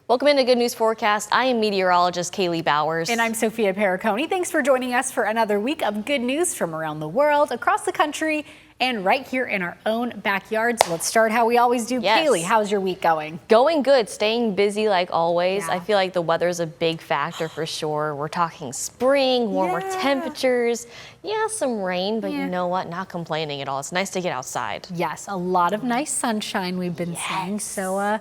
Welcome into Good News Forecast. I am meteorologist Kaylee Bowers. And I'm Sophia Kaylee. Thanks for joining us for another week of good news from around the world, across the country, and right here in our own backyards. Let's start how we always do. Yes. Kaylee, how's your week going? Going good, staying busy like always. Yeah. I feel like the weather's a big factor for sure. We're talking spring, warmer temperatures. Yeah, some rain, but you know what? Not complaining at all. It's nice to get outside. Yes, a lot of nice sunshine we've been seeing, so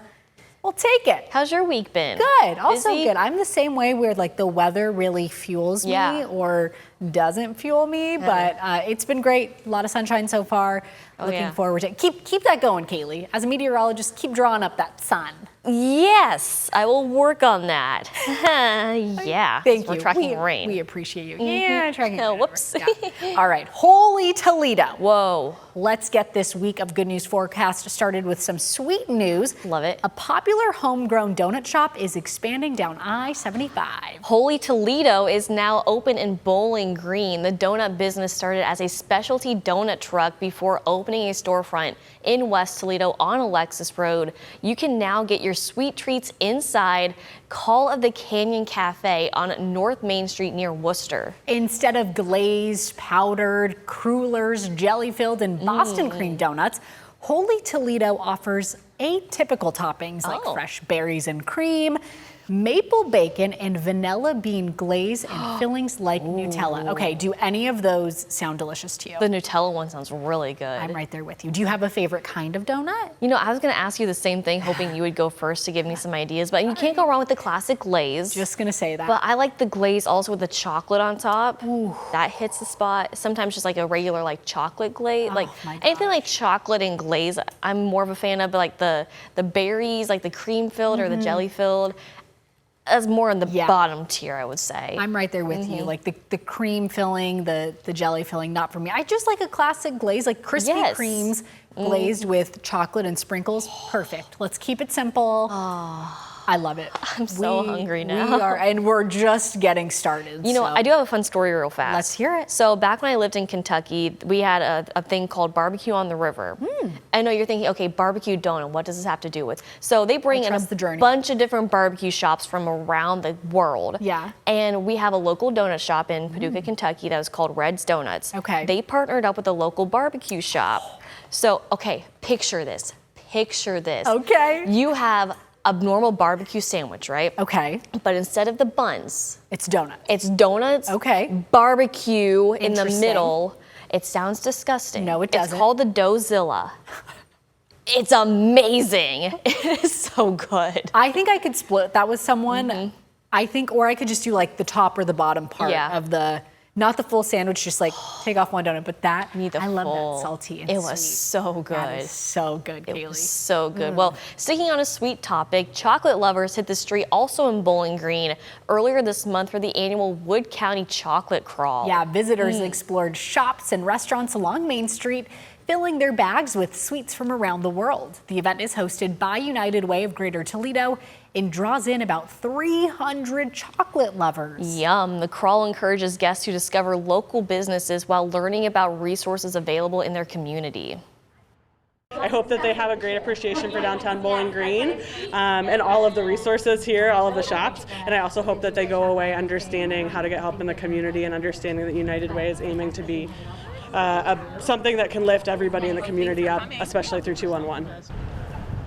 we'll take it. How's your week been? Good, also Busy? good. I'm the same way where like the weather really fuels me or doesn't fuel me, but it's been great. A lot of sunshine so far. Looking forward to it. Keep that going, Kaylee. As a meteorologist, keep drawing up that sun. Yes, I will work on that. Yeah, Thank we're you. tracking rain. We appreciate you. Yeah, tracking rain. Whoops. Yeah. All right, holy Toledo. Whoa. Let's get this week of Good News Forecast started with some sweet news. Love it. A popular homegrown donut shop is expanding down I-75. Holy Toledo is now open in Bowling Green. The donut business started as a specialty donut truck before opening a storefront in West Toledo on Alexis Road. You can now get your sweet treats inside Call of the Canyon Cafe on North Main Street near Worcester. Instead of glazed, powdered, crullers, jelly-filled, and Boston cream donuts, Holy Toledo offers atypical toppings like fresh berries and cream, maple bacon, and vanilla bean glaze and fillings like Nutella. Okay, do any of those sound delicious to you? The Nutella one sounds really good. I'm right there with you. Do you have a favorite kind of donut? You know, I was going to ask you the same thing, hoping you would go first to give me some ideas, but you can't go wrong with the classic glaze. Just going to say that. But I like the glaze also with the chocolate on top. Ooh. That hits the spot. Sometimes just like a regular like chocolate glaze, like anything like chocolate and glaze, I'm more of a fan of, but like the berries, like the cream filled or the jelly filled. As more in the bottom tier, I would say. I'm right there with you. Like the cream filling, the jelly filling, not for me. I just like a classic glaze, like Krispy Kremes glazed with chocolate and sprinkles. Perfect. Let's keep it simple. I love it. I'm so hungry now. We are, and we're just getting started. You know, I do have a fun story real fast. Let's hear it. So back when I lived in Kentucky, we had a thing called barbecue on the river. I know you're thinking, okay, barbecue donut, what does this have to do with? So they bring in a bunch of different barbecue shops from around the world. Yeah. And we have a local donut shop in Paducah, Kentucky that was called Red's Donuts. Okay. They partnered up with a local barbecue shop. So, okay, picture this. Picture this. Okay. You have a normal barbecue sandwich, right? Okay. But instead of the buns, it's donuts. It's donuts. Okay. Barbecue in the middle. It sounds disgusting. No, it doesn't. It's called the Doughzilla. It's amazing. It is so good. I think I could split that with someone. I think, or I could just do like the top or the bottom part of the, not the full sandwich, just like take off one donut, but that, I love that salty and sweet. It was so good. That is so good, Kaylee. It was so good. Well, sticking on a sweet topic, chocolate lovers hit the street also in Bowling Green earlier this month for the annual Wood County Chocolate Crawl. Yeah, visitors explored shops and restaurants along Main Street, filling their bags with sweets from around the world. The event is hosted by United Way of Greater Toledo and draws in about 300 chocolate lovers. Yum. The crawl encourages guests to discover local businesses while learning about resources available in their community. I hope that they have a great appreciation for downtown Bowling Green and all of the resources here, all of the shops. And I also hope that they go away understanding how to get help in the community and understanding that United Way is aiming to be something that can lift everybody in the community up, especially through 211.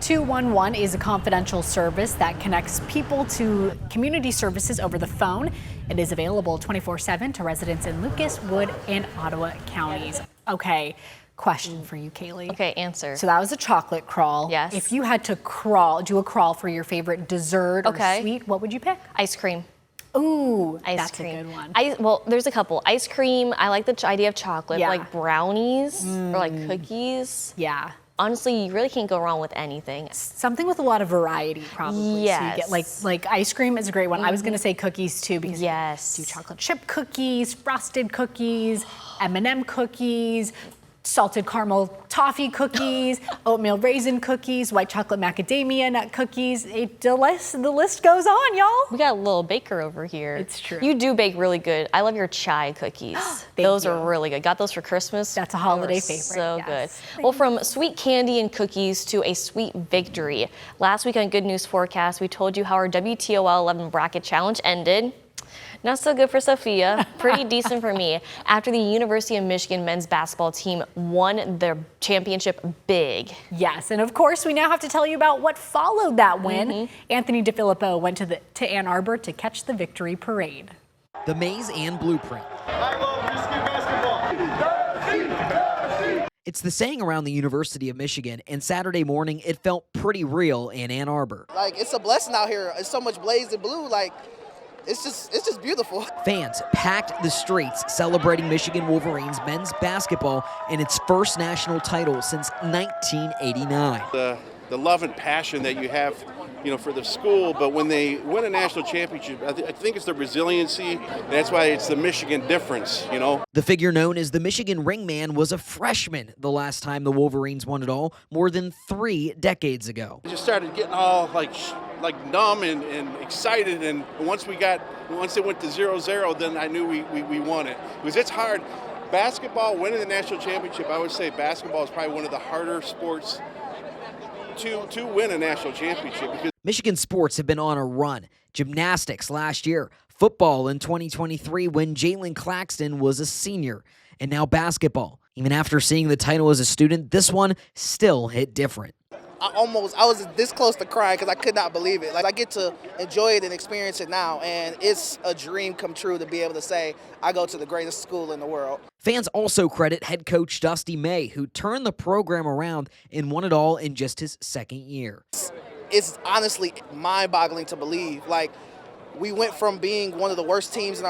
211 is a confidential service that connects people to community services over the phone. It is available 24/7 to residents in Lucas, Wood, and Ottawa counties. Okay, question for you, Kaylee. Okay, answer. So that was a chocolate crawl. Yes. If you had to do a crawl for your favorite dessert or sweet, what would you pick? Ice cream. Ooh, That's a good one. Well, there's a couple. Ice cream, I like the idea of chocolate, but like brownies or like cookies. Yeah. Honestly, you really can't go wrong with anything. Something with a lot of variety, probably. Yes. So you get like ice cream is a great one. I was going to say cookies too, because you do chocolate chip cookies, frosted cookies, M&M cookies, salted caramel toffee cookies, oatmeal raisin cookies, white chocolate macadamia nut cookies. The list goes on, y'all. We got a little baker over here. It's true. You do bake really good. I love your chai cookies. Those are really good. Got those for Christmas? That's a holiday favorite. So yes. good. Well, from sweet candy and cookies to a sweet victory. Last week on Good News Forecast, we told you how our WTOL 11 bracket challenge ended. Not so good for Sophia, pretty decent for me, after the University of Michigan men's basketball team won their championship big. Yes, and of course, we now have to tell you about what followed that win. Anthony DeFilippo went to Ann Arbor to catch the victory parade. The Maize and Blueprint. I love Michigan basketball. It's the saying around the University of Michigan, and Saturday morning, it felt pretty real in Ann Arbor. Like, it's a blessing out here. It's so much blaze and blue, like, it's just beautiful. Fans packed the streets celebrating Michigan Wolverines men's basketball in its first national title since 1989. The love and passion that you have, for the school, but when they win a national championship, I think it's the resiliency. That's why it's the Michigan difference, The figure known as the Michigan Ringman was a freshman the last time the Wolverines won it all, more than 3 decades ago. I just started getting all like numb and excited, and once it went to 0-0, then I knew we won it. Because it's hard. Basketball, winning the national championship, I would say basketball is probably one of the harder sports to win a national championship. Because Michigan sports have been on a run. Gymnastics last year, football in 2023 when Jalen Claxton was a senior, and now basketball. Even after seeing the title as a student, this one still hit different. I was this close to crying because I could not believe it. Like, I get to enjoy it and experience it now, and it's a dream come true to be able to say I go to the greatest school in the world. Fans also credit head coach Dusty May, who turned the program around and won it all in just his second year. It's honestly mind-boggling to believe. Like, we went from being one of the worst teams in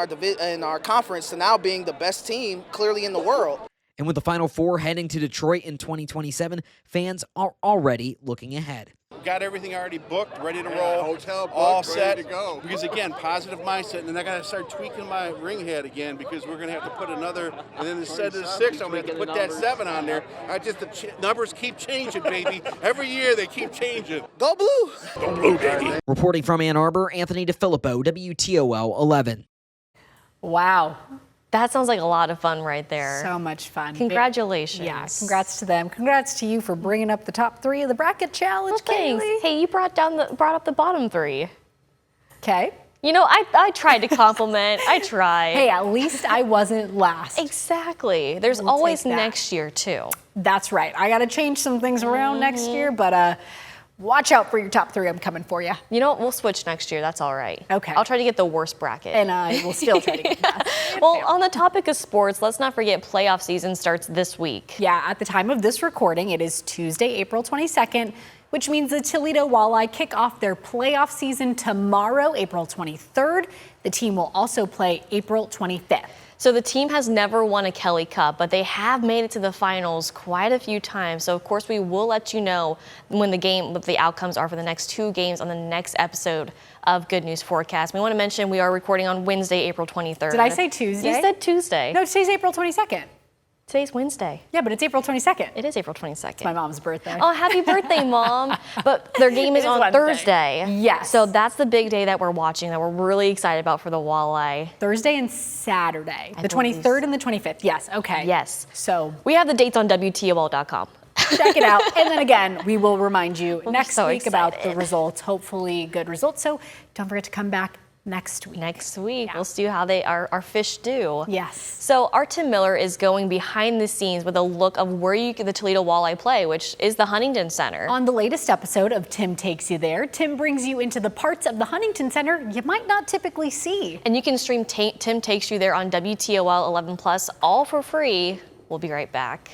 our conference to now being the best team clearly in the world. And with the Final Four heading to Detroit in 2027, fans are already looking ahead. got everything already booked, ready to roll, hotel booked, all set. ready to go. Because again, positive mindset, and then I got to start tweaking my ring head again because we're going to have to put another. And then instead of the 6, I'm going to have to put that 7 on there. The numbers keep changing, baby. Every year they keep changing. Go blue! Go blue, baby. Reporting from Ann Arbor, Anthony DeFilippo, WTOL 11. Wow. That sounds like a lot of fun right there. So much fun. Congratulations. Yeah, congrats to them. Congrats to you for bringing up the top 3 of the bracket challenge, Thanks. Kaylee. Hey, you brought up the bottom 3. Okay. You know, I tried to compliment. I tried. Hey, at least I wasn't last. Exactly. There's We'll always take that. next year, too. That's right. I got to change some things around next year, but watch out for your top 3. I'm coming for you. You know what? We'll switch next year. That's all right. Okay. I'll try to get the worst bracket. And I will still try to get that. Well, on the topic of sports, let's not forget playoff season starts this week. Yeah, at the time of this recording, it is Tuesday, April 22nd, which means the Toledo Walleye kick off their playoff season tomorrow, April 23rd. The team will also play April 25th. So the team has never won a Kelly Cup, but they have made it to the finals quite a few times. So of course we will let you know when what the outcomes are for the next 2 games on the next episode of Good News Forecast. We want to mention we are recording on Wednesday, April 23rd. Did I say Tuesday? You said Tuesday. No, today's April 22nd. Today's Wednesday. Yeah, but it's April 22nd. It is April 22nd. It's my mom's birthday. Oh, happy birthday, Mom. But their game is It is on Wednesday. Thursday. Yes. So that's the big day that we're watching, that we're really excited about for the Walleye. Thursday and Saturday. The believe 23rd and the 25th. Yes, okay. Yes. So We have the dates on WTOL.com. check it out. And then again, we will remind you next so week about the excited. results, hopefully good results. So don't forget to come back next week. Next week, Yeah. we'll see how our fish do. Yes. So our Tim Miller is going behind the scenes with a look of where the Toledo Walleye play, which is the Huntington Center. On the latest episode of Tim Takes You There, Tim brings you into the parts of the Huntington Center you might not typically see. And you can stream Tim Takes You There on WTOL 11+, all for free. We'll be right back.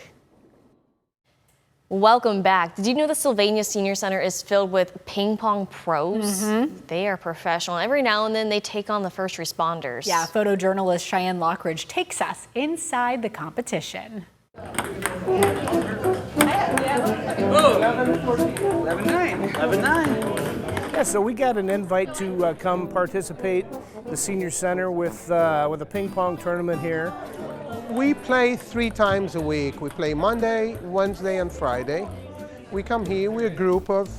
Welcome back. Did you know the Sylvania Senior Center is filled with ping pong pros? They are professional. Every now and then they take on the first responders. Yeah, photojournalist Cheyenne Lockridge takes us inside the competition. 11-9. Yeah, so we got an invite to come participate in the Senior Center with a ping pong tournament here. We play 3 times a week. We play Monday, Wednesday, and Friday. We come here, we're a group of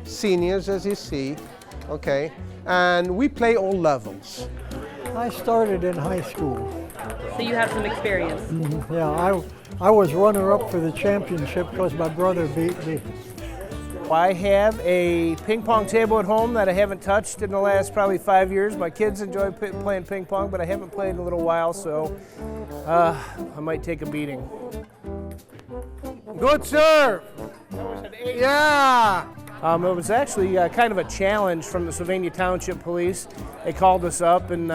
seniors, as you see, okay? And we play all levels. I started in high school. So you have some experience. Yeah, I was runner-up for the championship because my brother beat me. I have a ping pong table at home that I haven't touched in the last probably 5 years. My kids enjoy playing ping pong, but I haven't played in a little while, so I might take a beating. Good serve! Yeah! It was actually kind of a challenge from the Sylvania Township Police. They called us up and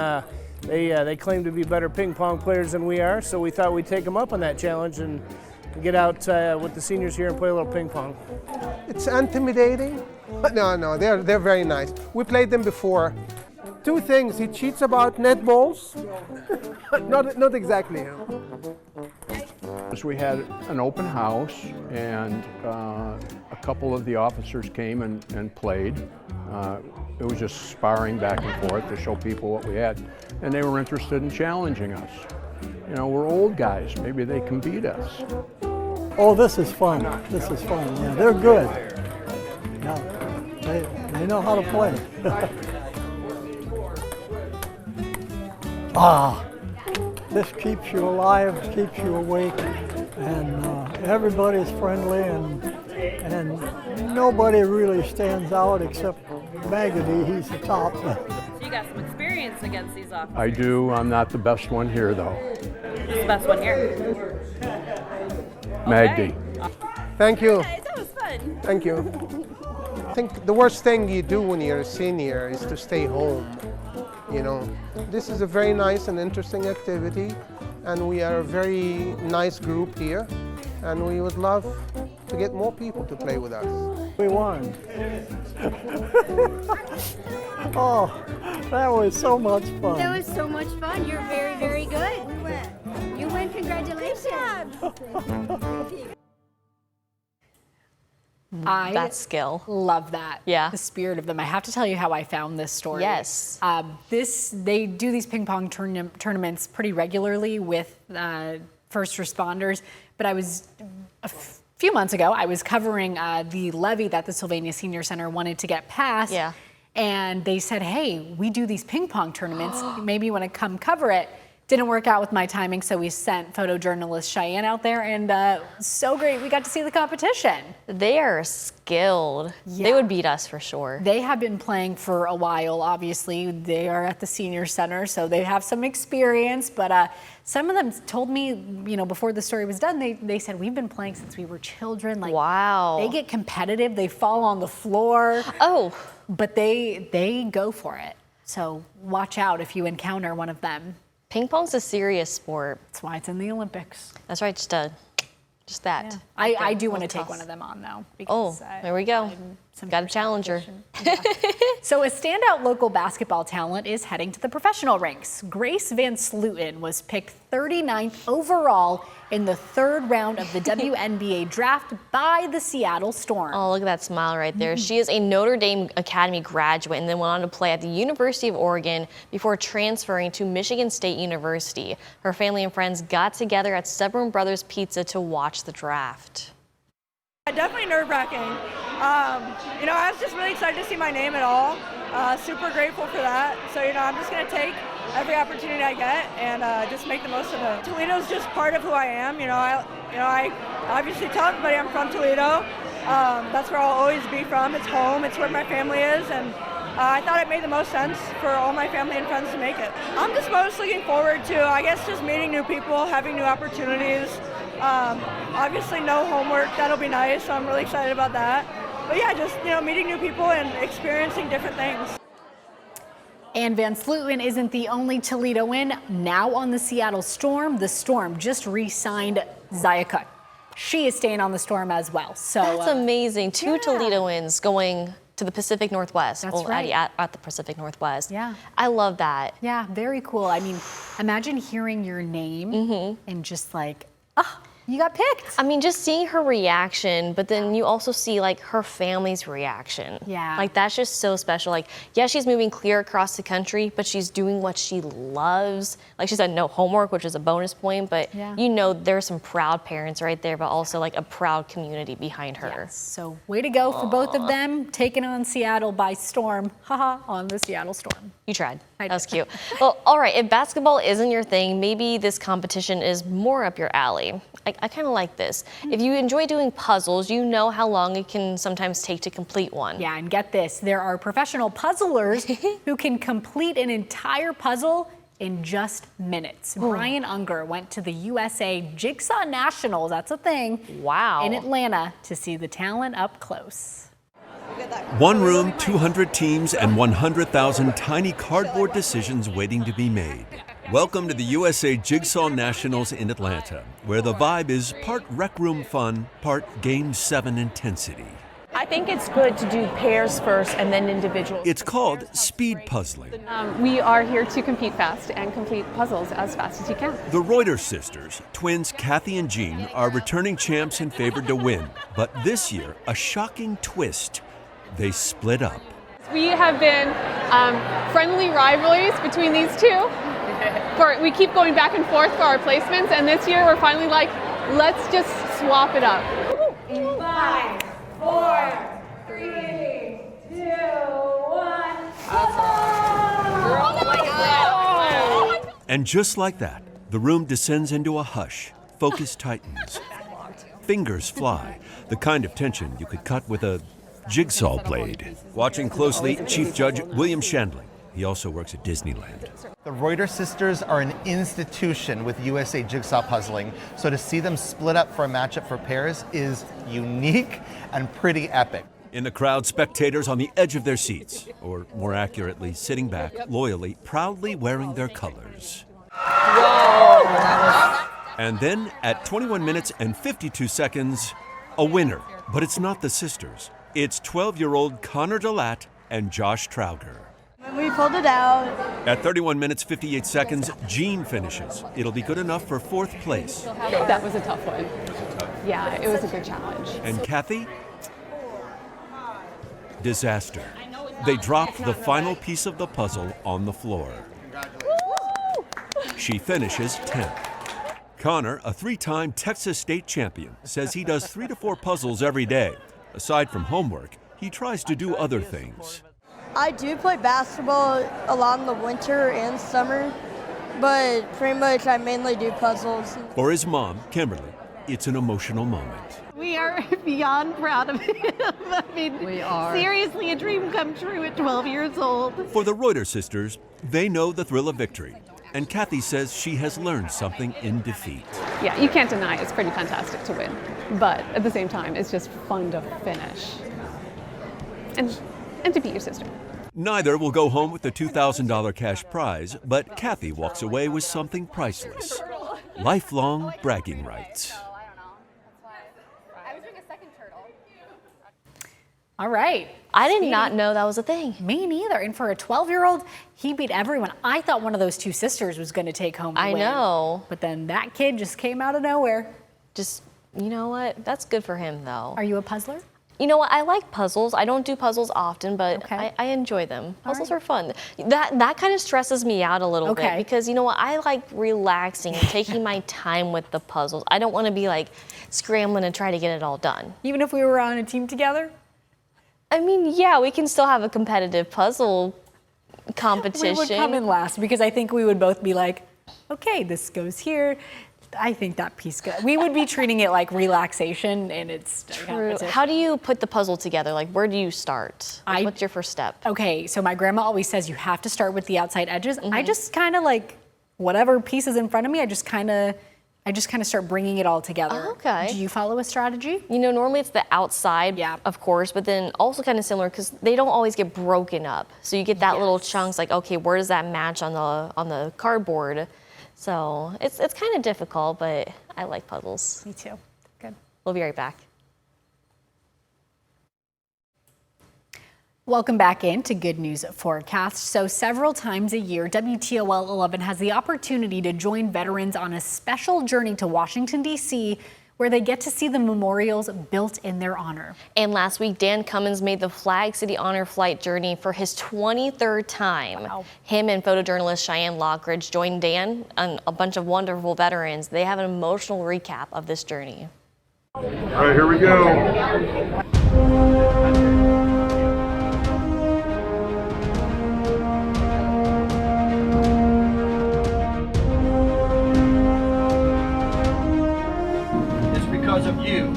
they claimed to be better ping pong players than we are, so we thought we'd take them up on that challenge and get out with the seniors here and play a little ping pong. It's intimidating. No, they're very nice. We played them before. 2 things, he cheats about net balls. not exactly him. We had an open house, and a couple of the officers came and played. It was just sparring back and forth to show people what we had, and they were interested in challenging us. You know, we're old guys, maybe they can beat us. Oh, this is fun. This is fun. Yeah, they're good. Yeah, they know how to play. This keeps you alive, keeps you awake, and everybody's friendly, and nobody really stands out except Maggie. He's the top. So you got some experience against these officers. I do. I'm not the best one here, though. Who's the best one here? Magdi. Thank you. Guys, that was fun. Thank you. I think the worst thing you do when you're a senior is to stay home. You know, this is a very nice and interesting activity, and we are a very nice group here, and we would love to get more people to play with us. We won. Oh, that was so much fun. That was so much fun. You're very, very good. We win. You win. Congratulations. That skill. Love that. Yeah. The spirit of them. I have to tell you how I found this story. Yes. They do these ping pong tournaments pretty regularly with first responders, but I was a few months ago, I was covering the levee that the Sylvania Senior Center wanted to get passed. Yeah. And they said, hey, we do these ping pong tournaments. Maybe you want to come cover it. Didn't work out with my timing, so we sent photojournalist Cheyenne out there, and so great, we got to see the competition. They are skilled. Yeah. They would beat us for sure. They have been playing for a while, obviously. They are at the senior center, so they have some experience, but some of them told me, you know, before the story was done, they said, we've been playing since we were children. Like, wow. They get competitive, they fall on the floor. Oh. But they go for it. So watch out if you encounter one of them. Ping pong's a serious sport. That's why it's in the Olympics. That's right, just that. Yeah. I do want to take one of them on, though. Because, there we go. Got a challenger. Yeah. So a standout local basketball talent is heading to the professional ranks. Grace Van Slooten was picked 39th overall in the 3rd round of the WNBA draft by the Seattle Storm. Oh, look at that smile right there. She is a Notre Dame Academy graduate and then went on to play at the University of Oregon before transferring to Michigan State University. Her family and friends got together at Stubborn Brothers Pizza to watch the draft. Definitely nerve-wracking. You know, I was just really excited to see my name at all. Super grateful for that. So, you know, I'm just going to take every opportunity I get and just make the most of it. Toledo's just part of who I am. I obviously tell everybody I'm from Toledo. That's where I'll always be from. It's home. It's where my family is. And I thought it made the most sense for all my family and friends to make it. I'm just most looking forward to, I guess, just meeting new people, having new opportunities. Obviously no homework, that'll be nice, so I'm really excited about that. But yeah, just, you know, meeting new people and experiencing different things. And Van Slooten isn't the only Toledo win. Now on the Seattle Storm, the Storm just re-signed Zaya Cook. She is staying on the Storm as well. So that's amazing. 2 Toledoans going to the Pacific Northwest. That's right. At the Pacific Northwest. Yeah. I love that. Yeah, very cool. I mean, imagine hearing your name and just like, You got picked. I mean, just seeing her reaction, but then you also see like her family's reaction. Yeah. Like that's just so special. Like, yeah, she's moving clear across the country, but she's doing what she loves. Like she said, no homework, which is a bonus point, but you know, there's some proud parents right there, but also like a proud community behind her. Yes. So way to go for both of them, taking on Seattle by storm. Haha, on the Seattle Storm. You tried. That was cute. Well, all right, if basketball isn't your thing, maybe this competition is more up your alley. I kind of like this. If you enjoy doing puzzles, you know how long it can sometimes take to complete one. Yeah, and get this, there are professional puzzlers who can complete an entire puzzle in just minutes. Brian Unger went to the USA Jigsaw Nationals, that's a thing, in Atlanta to see the talent up close. One room, 200 teams, and 100,000 tiny cardboard decisions waiting to be made. Welcome to the USA Jigsaw Nationals in Atlanta, where the vibe is part rec room fun, part Game 7 intensity. I think it's good to do pairs first and then individuals. It's called speed puzzling. We are here to compete fast and complete puzzles as fast as you can. The Reuters sisters, twins Kathy and Jean, are returning champs and favored to win. But this year, a shocking twist. They split up. We have been friendly rivalries between these two. We keep going back and forth for our placements, and this year we're finally like, let's just swap it up. 5, 4, 3, 2, 1. Oh my God. And just like that, the room descends into a hush. Focus tightens. Fingers fly, the kind of tension you could cut with a jigsaw blade. Watching closely, Chief Judge William Shandling. He also works at Disneyland. The Reuters sisters are an institution with USA Jigsaw Puzzling, so to see them split up for a matchup for pairs is unique and pretty epic. In the crowd, spectators on the edge of their seats, or more accurately, sitting back, loyally, proudly wearing their colors. And then, at 21 minutes and 52 seconds, a winner. But it's not the sisters. It's 12-year-old Connor DeLatte and Josh Trauger. We pulled it out. At 31 minutes 58 seconds, Jean finishes. It'll be good enough for 4th place. That was a tough one. Yeah, it was a good challenge. And Kathy? Disaster. They dropped the final piece of the puzzle on the floor. She finishes 10th. Connor, a 3-time Texas state champion, says he does 3 to 4 puzzles every day. Aside from homework, he tries to do other things. I do play basketball a lot in the winter and summer, but pretty much I mainly do puzzles. For his mom, Kimberly, it's an emotional moment. We are beyond proud of him. I mean, we are. Seriously, a dream come true at 12 years old. For the Reuters sisters, they know the thrill of victory. And Kathy says she has learned something in defeat. Yeah, you can't deny it's pretty fantastic to win. But at the same time, it's just fun to finish. And to beat your sister. Neither will go home with the $2,000 cash prize, but Kathy walks away with something priceless. Lifelong bragging rights. All right. I did not know that was a thing. Me neither. And for a 12-year-old, he beat everyone. I thought one of those two sisters was going to take home the win. I know. But then that kid just came out of nowhere. Just, you know what? That's good for him, though. Are you a puzzler? You know what? I like puzzles. I don't do puzzles often, but I enjoy them. Puzzles are fun. That kind of stresses me out a little bit because, you know what? I like relaxing and taking my time with the puzzles. I don't want to be like scrambling and try to get it all done. Even if we were on a team together? I mean, yeah, we can still have a competitive puzzle competition. We would come in last because I think we would both be like, okay, this goes here. I think that piece goes. We would be treating it like relaxation, and it's true. How do you put the puzzle together? Like, where do you start? Like, what's your first step? Okay, so my grandma always says you have to start with the outside edges. I just kind of like whatever piece is in front of me. I just kind of start bringing it all together. Oh, okay. Do you follow a strategy? You know, normally it's the outside, of course, but then also kind of similar because they don't always get broken up. So you get that little chunks like, okay, where does that match on the cardboard? So it's kind of difficult, but I like puzzles. Me too. Good. We'll be right back. Welcome back into Good News Forecast. So several times a year, WTOL 11 has the opportunity to join veterans on a special journey to Washington, D.C., where they get to see the memorials built in their honor. And last week, Dan Cummins made the Flag City Honor Flight journey for his 23rd time. Wow. Him and photojournalist Cheyenne Lockridge joined Dan and a bunch of wonderful veterans. They have an emotional recap of this journey. All right, here we go. Because of you,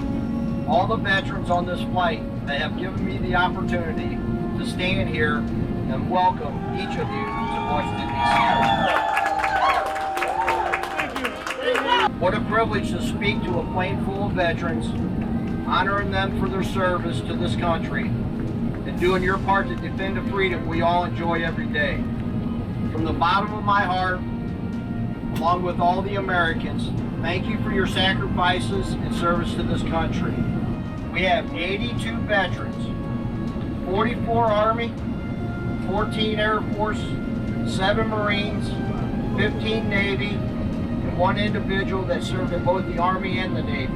all the veterans on this flight that have given me the opportunity to stand here and welcome each of you to Washington, D.C. What a privilege to speak to a plane full of veterans, honoring them for their service to this country, and doing your part to defend the freedom we all enjoy every day. From the bottom of my heart, along with all the Americans, thank you for your sacrifices and service to this country. We have 82 veterans, 44 Army, 14 Air Force, 7 Marines, 15 Navy, and 1 individual that served in both the Army and the Navy.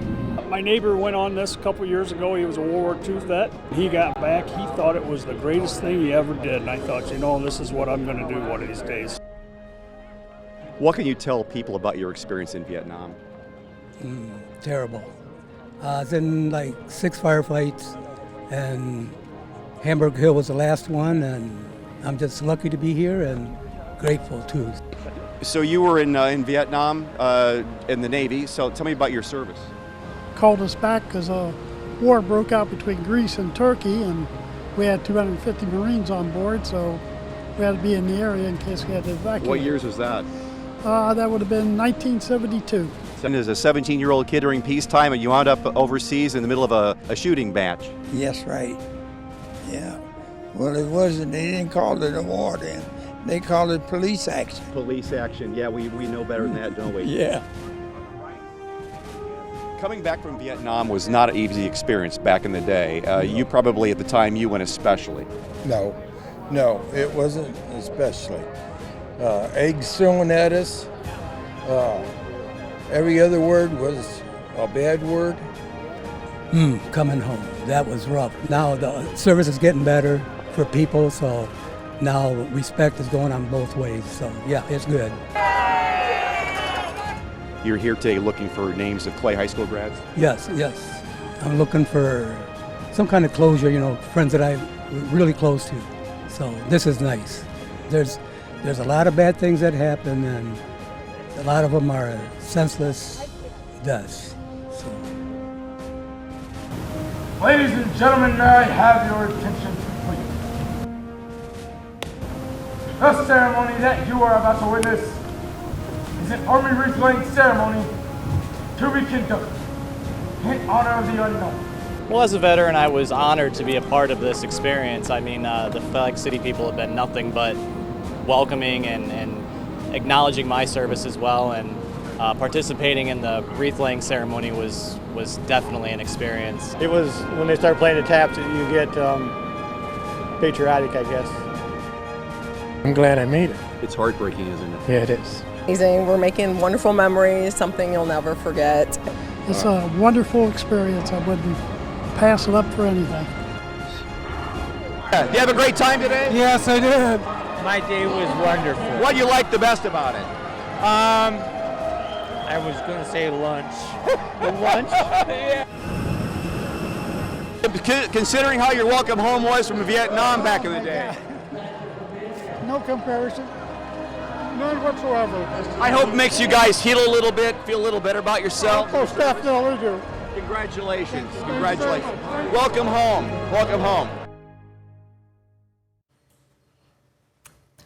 My neighbor went on this a couple years ago. He was a World War II vet. He got back. He thought it was the greatest thing he ever did. And I thought, you know, this is what I'm going to do one of these days. What can you tell people about your experience in Vietnam? Terrible. I was in like 6 firefights, and Hamburg Hill was the last one, and I'm just lucky to be here and grateful too. So you were in Vietnam in the Navy, so tell me about your service. Called us back because a war broke out between Greece and Turkey, and we had 250 Marines on board, so we had to be in the area in case we had to evacuate. What years was that? That would have been 1972. As a 17-year-old kid during peacetime, and you wound up overseas in the middle of a shooting match. Yes, right. Yeah. Well, it wasn't. They didn't call it a war then. They called it police action. Police action. Yeah, we know better than that, don't we? Yeah. Coming back from Vietnam was not an easy experience back in the day. You probably, at the time, you went especially. No, it wasn't especially. Eggs thrown at us. Every other word was a bad word. Coming home, that was rough. Now the service is getting better for people, so now respect is going on both ways. So yeah, it's good. You're here today looking for names of Clay High School grads? Yes. I'm looking for some kind of closure, friends that I'm really close to. So this is nice. There's a lot of bad things that happen, and a lot of them are senseless deaths. So. Ladies and gentlemen, may I have your attention, please? The ceremony that you are about to witness is an army wreath-laying ceremony to be conducted in honor of the unknown. Well, as a veteran, I was honored to be a part of this experience. I mean, the Flag City people have been nothing but welcoming and acknowledging my service as well, and participating in the wreath-laying ceremony was definitely an experience. It was, when they start playing the taps, you get patriotic, I guess. I'm glad I made it. It's heartbreaking, isn't it? Yeah, it is. Amazing. We're making wonderful memories, something you'll never forget. It's a wonderful experience. I wouldn't pass it up for anything. Do you have a great time today? Yes, I did. My day was wonderful. What do you like the best about it? I was going to say lunch. The lunch? Yeah. Considering how your welcome home was from Vietnam back in the day. No comparison. None whatsoever. I hope it makes you guys heal a little bit, feel a little better about yourself. Oh, definitely do. Congratulations. Congratulations. Welcome home. Welcome home.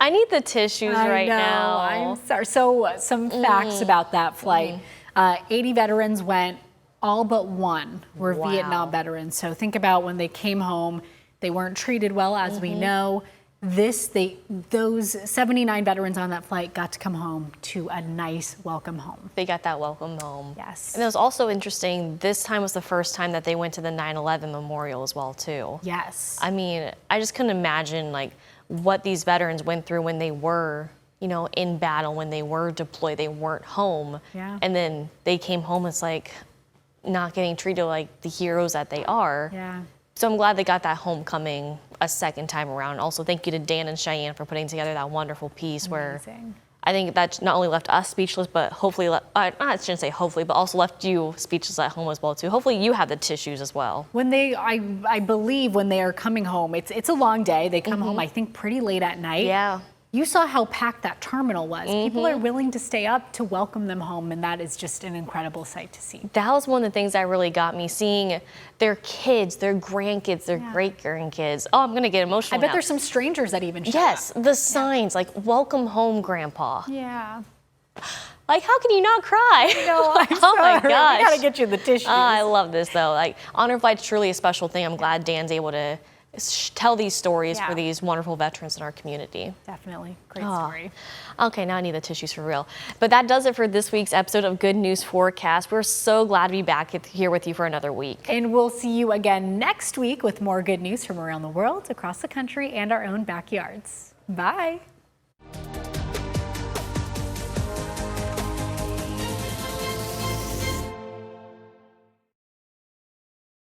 I need the tissues right now. I'm sorry. So some facts about that flight. 80 veterans went, all but 1 were Vietnam veterans. So think about when they came home, they weren't treated well, as we know. those 79 veterans on that flight got to come home to a nice welcome home. They got that welcome home. Yes. And it was also interesting, this time was the first time that they went to the 9/11 memorial as well, too. Yes. I mean, I just couldn't imagine like what these veterans went through when they were, you know, in battle, when they were deployed, they weren't home. Yeah. And then they came home, it's like not getting treated like the heroes that they are. Yeah. So I'm glad they got that homecoming a second time around. Also, thank you to Dan and Cheyenne for putting together that wonderful piece where I think that not only left us speechless, but hopefully, I shouldn't say hopefully, but also left you speechless at home as well too. Hopefully you have the tissues as well. When they, I believe when they are coming home, it's a long day. They come home, I think, pretty late at night. Yeah. You saw how packed that terminal was. People are willing to stay up to welcome them home, and that is just an incredible sight to see. That was one of the things that really got me, seeing their kids, their grandkids, their great-grandkids. Oh, I'm gonna get emotional I bet now. there's some strangers that even show Yes, up. the signs, like, welcome home, Grandpa. Yeah. Like, how can you not cry? No, I'm oh my sorry. gosh. We gotta get you the tissues. I love this though. Like, Honor Flight's truly a special thing. I'm glad Dan's able to tell these stories for these wonderful veterans in our community. Definitely. Great story. Okay, now I need the tissues for real. But that does it for this week's episode of Good News Forecast. We're so glad to be back here with you for another week. And we'll see you again next week with more good news from around the world, across the country, and our own backyards. Bye.